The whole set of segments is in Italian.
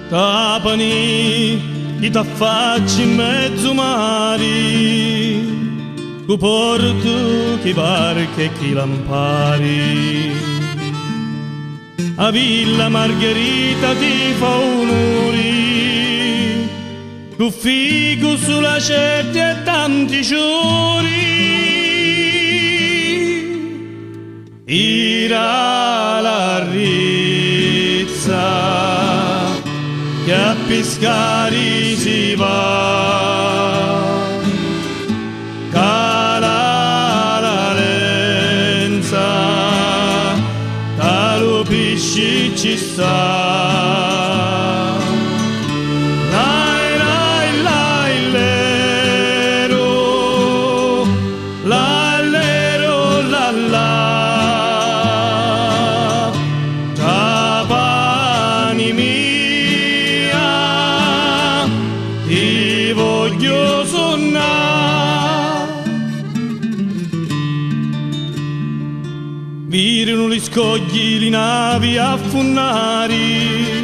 Trapani, chi t'affacci in mezzo mare, tu porto chi barca e chi lampari. A Villa Margherita ti fa onori, tu figo sulla certa e tanti giorni. Ira la rizza che a pescare si va, cala la lenza, talo pesci ci sta. Lai lai lai lero, la lero la la. Trapani mia, ti voglio suonare. Virano gli scogli, le navi affonnari,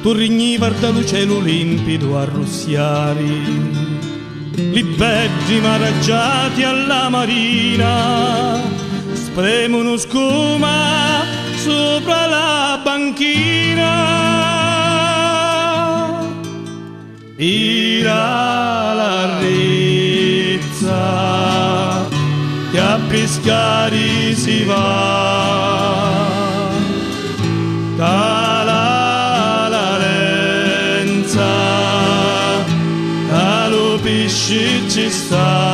tu rigni guarda lo cielo limpido a rossiari. Li belli maraggiati alla marina spremono scuma sopra la banchina. Ira la rizza che a pescare si va, cala la lenza, calo pesci ci sta.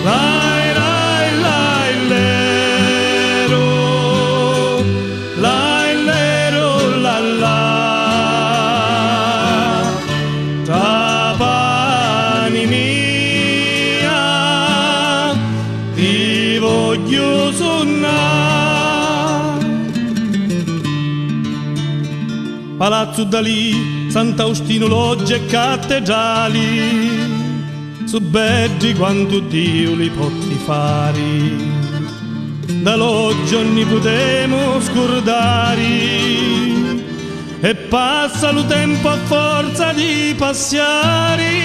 Lai lai lai lero, lai lero la la. Trapani mia, ti voglio suonare. Palazzo Dalì, Sant'Austino, logge e cattedrali, su belli quanto Dio li potti fare. Da loggia ogni potemo scordare, e passa lo tempo a forza di passare.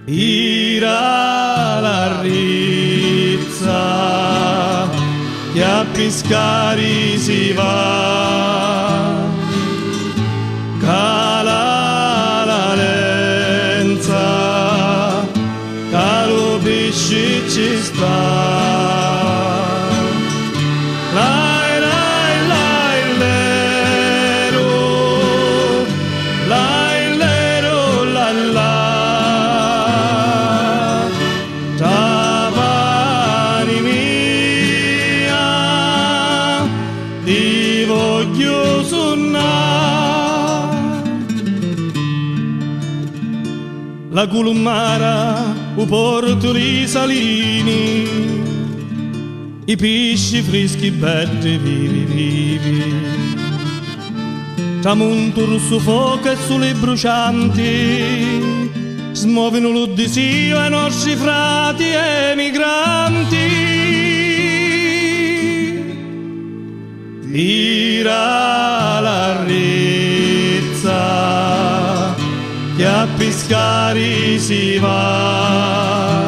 Ira la rizza che a pescare si va, cala la lenza, calo pesci ci sta. Lai lai lai lero, lai lero la la. Trapani mia, ti voglio suonare. La Culummara, u porto risalini, i pesci freschi belli vivi vivi. Tramonto rosso fuoco e sole brucianti, smuovono l'Odisseo ai nostri frati emigranti. Tira la rizza che a pescare si va,